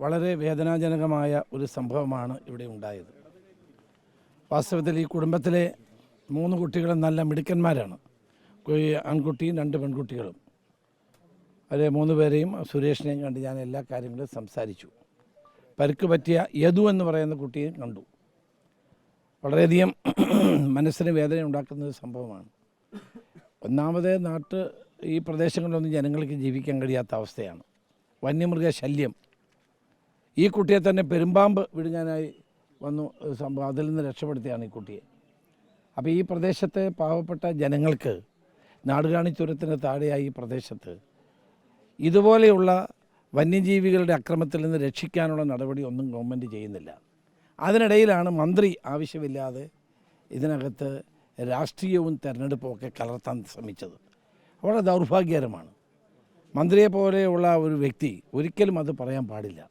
വളരെ വേദനാജനകമായ ഒരു സംഭവമാണ് ഇവിടെ ഉണ്ടായത്. വാസ്തവത്തിൽ ഈ കുടുംബത്തിലെ 3 കുട്ടികളും നല്ല മിടുക്കന്മാരാണ്. ആൺകുട്ടിയും 2 പെൺകുട്ടികളും. അവരെ 3 പേരെയും സുരേഷിനെയും കണ്ട് ഞാൻ എല്ലാ കാര്യങ്ങളും സംസാരിച്ചു. പരുക്ക് പറ്റിയ യദു എന്ന് പറയുന്ന കുട്ടിയെ കണ്ടു. വളരെയധികം മനസ്സിന് വേദന ഉണ്ടാക്കുന്ന ഒരു സംഭവമാണ്. ഒന്നാമത് ഈ പ്രദേശങ്ങളിലൊന്നും ജനങ്ങൾക്ക് ജീവിക്കാൻ കഴിയാത്ത അവസ്ഥയാണ്. വന്യമൃഗ ശല്യം. ഈ കുട്ടിയെ തന്നെ പെരുമ്പാമ്പ് വിഴുങ്ങാനായി വന്നു സംഭവം. അതിൽ നിന്ന് രക്ഷപ്പെടുത്തിയാണ് ഈ കുട്ടിയെ. അപ്പോൾ ഈ പ്രദേശത്തെ പാവപ്പെട്ട ജനങ്ങൾക്ക് നാടുകാണിച്ചുരത്തിന് താഴെയായി ഈ പ്രദേശത്ത് ഇതുപോലെയുള്ള വന്യജീവികളുടെ അക്രമത്തിൽ നിന്ന് രക്ഷിക്കാനുള്ള നടപടി ഒന്നും ഗവൺമെൻറ് ചെയ്യുന്നില്ല. അതിനിടയിലാണ് മന്ത്രി ആവശ്യമില്ലാതെ ഇതിനകത്ത് രാഷ്ട്രീയവും തെരഞ്ഞെടുപ്പും ഒക്കെ കലർത്താൻ ശ്രമിച്ചത്. വളരെ ദൗർഭാഗ്യകരമാണ്. മന്ത്രിയെ പോലെയുള്ള ഒരു വ്യക്തി ഒരിക്കലും അത് പറയാൻ പാടില്ല.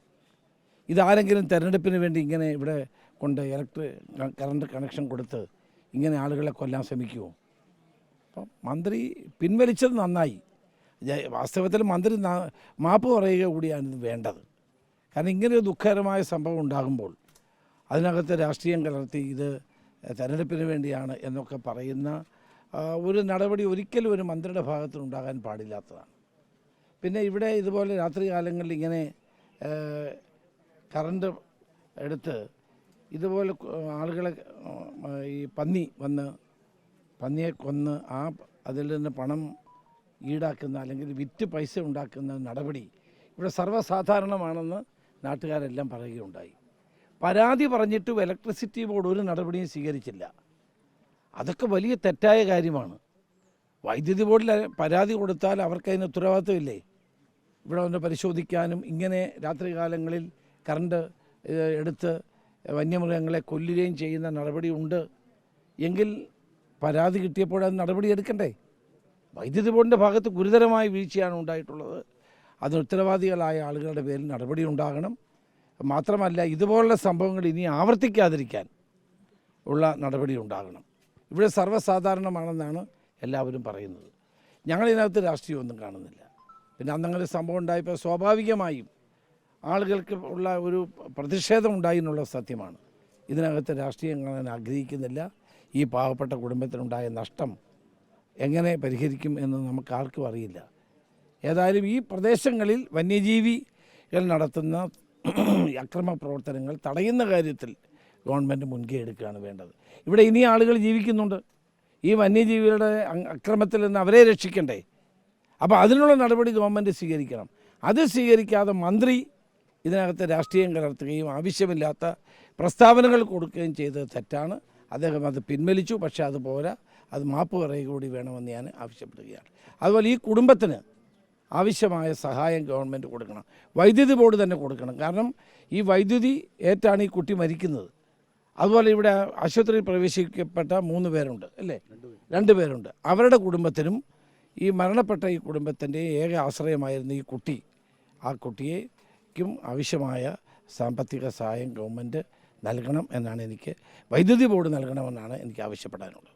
ഇതാരെങ്കിലും തെരഞ്ഞെടുപ്പിന് വേണ്ടി ഇങ്ങനെ ഇവിടെ കൊണ്ട് കറണ്ട് കണക്ഷൻ കൊടുത്ത് ഇങ്ങനെ ആളുകളെ കൊല്ലാൻ ശ്രമിക്കുമോ? അപ്പം മന്ത്രി പിൻവലിച്ചത് നന്നായി. വാസ്തവത്തിൽ മന്ത്രി മാപ്പ് പറയുക കൂടിയാണ് വേണ്ടത്. കാരണം ഇങ്ങനെയൊരു ദുഃഖകരമായ സംഭവം ഉണ്ടാകുമ്പോൾ അതിനകത്ത് രാഷ്ട്രീയം കലർത്തി ഇത് തെരഞ്ഞെടുപ്പിന് വേണ്ടിയാണ് എന്നൊക്കെ പറയുന്ന ഒരു നടപടി ഒരിക്കലും ഒരു മന്ത്രിയുടെ ഭാഗത്തുനിന്നുണ്ടാകാൻ പാടില്ലാത്തതാണ്. പിന്നെ ഇവിടെ ഇതുപോലെ രാത്രി കാലങ്ങളിൽ ഇങ്ങനെ കറണ്ട് എടുത്ത് ഇതുപോലെ ആളുകളെ ഈ പന്നിയെ കൊന്ന് അതിൽ നിന്ന് പണം ഈടാക്കുന്ന അല്ലെങ്കിൽ വിറ്റ് പൈസ ഉണ്ടാക്കുന്ന നടപടി ഇവിടെ സർവ്വസാധാരണമാണെന്ന് നാട്ടുകാരെല്ലാം പറയുകയുണ്ടായി. പരാതി പറഞ്ഞിട്ടും ഇലക്ട്രിസിറ്റി ബോർഡ് ഒരു നടപടിയും സ്വീകരിച്ചില്ല. അതൊക്കെ വലിയ തെറ്റായ കാര്യമാണ്. വൈദ്യുതി ബോർഡിൽ പരാതി കൊടുത്താൽ അവർക്കതിന് ഉത്തരവാദിത്വമില്ലേ? ഇവിടെ വന്ന് പരിശോധിക്കാനും ഇങ്ങനെ രാത്രി കാലങ്ങളിൽ കറണ്ട് എടുത്ത് വന്യമൃഗങ്ങളെ കൊല്ലുകയും ചെയ്യുന്ന നടപടി ഉണ്ട് എങ്കിൽ പരാതി കിട്ടിയപ്പോൾ അത് നടപടി എടുക്കണ്ടേ? വൈദ്യുതി ബോർഡിൻ്റെ ഭാഗത്ത് ഗുരുതരമായ വീഴ്ചയാണ് ഉണ്ടായിട്ടുള്ളത്. അതിന് ഉത്തരവാദികളായ ആളുകളുടെ പേരിൽ നടപടി ഉണ്ടാകണം. മാത്രമല്ല ഇതുപോലുള്ള സംഭവങ്ങൾ ഇനി ആവർത്തിക്കാതിരിക്കാൻ ഉള്ള നടപടി ഉണ്ടാകണം. ഇവിടെ സർവ്വസാധാരണമാണെന്നാണ് എല്ലാവരും പറയുന്നത്. ഞങ്ങളിതിനകത്ത് രാഷ്ട്രീയമൊന്നും കാണുന്നില്ല. പിന്നെ അന്നങ്ങനെ സംഭവം ഉണ്ടായപ്പോൾ സ്വാഭാവികമായും ആളുകൾക്ക് ഉള്ള ഒരു പ്രതിഷേധം ഉണ്ടായി എന്നുള്ളത് സത്യമാണ്. ഇതിനകത്ത് രാഷ്ട്രീയം കാണാൻ ആഗ്രഹിക്കുന്നില്ല. ഈ പാവപ്പെട്ട കുടുംബത്തിനുണ്ടായ നഷ്ടം എങ്ങനെ പരിഹരിക്കും എന്ന് നമുക്ക് ആർക്കും അറിയില്ല. ഏതായാലും ഈ പ്രദേശങ്ങളിൽ വന്യജീവികൾ നടത്തുന്ന അക്രമ പ്രവർത്തനങ്ങൾ തടയുന്ന കാര്യത്തിൽ ഗവൺമെൻറ് മുൻകൈ എടുക്കുകയാണ് വേണ്ടത്. ഇവിടെ ഇനി ആളുകൾ ജീവിക്കുന്നുണ്ട്. ഈ വന്യജീവികളുടെ അക്രമത്തിൽ നിന്ന് അവരെ രക്ഷിക്കണ്ടേ? അപ്പോൾ അതിനുള്ള നടപടി ഗവൺമെൻറ് സ്വീകരിക്കണം. അത് സ്വീകരിക്കാതെ മന്ത്രി ഇതിനകത്ത് രാഷ്ട്രീയം കലർത്തുകയും ആവശ്യമില്ലാത്ത പ്രസ്താവനകൾ കൊടുക്കുകയും ചെയ്തത് തെറ്റാണ്. അദ്ദേഹം അത് പിൻവലിച്ചു. പക്ഷേ അതുപോലെ അത് മാപ്പ് പറയുക കൂടി വേണമെന്ന് ഞാൻ ആവശ്യപ്പെടുകയാണ്. അതുപോലെ ഈ കുടുംബത്തിന് ആവശ്യമായ സഹായം ഗവൺമെൻറ് കൊടുക്കണം. വൈദ്യുതി ബോർഡ് തന്നെ കൊടുക്കണം. കാരണം ഈ വൈദ്യുതി ഏറ്റാണ് ഈ കുട്ടി മരിക്കുന്നത്. അതുപോലെ ഇവിടെ ആശുപത്രിയിൽ പ്രവേശിക്കപ്പെട്ട 3 പേരുണ്ട് അല്ലേ? 2 പേരുണ്ട്. അവരുടെ കുടുംബത്തിനും ഈ മരണപ്പെട്ട ഈ കുടുംബത്തിൻ്റെ ഏക ആശ്രയമായിരുന്ന ഈ കുട്ടി, ആ കുട്ടിയേക്കും ആവശ്യമായ സാമ്പത്തിക സഹായം ഗവൺമെൻറ് നൽകണം എന്നാണ് വൈദ്യുതി ബോർഡ് നൽകണമെന്നാണ് എനിക്ക് ആവശ്യപ്പെടാനുള്ളത്.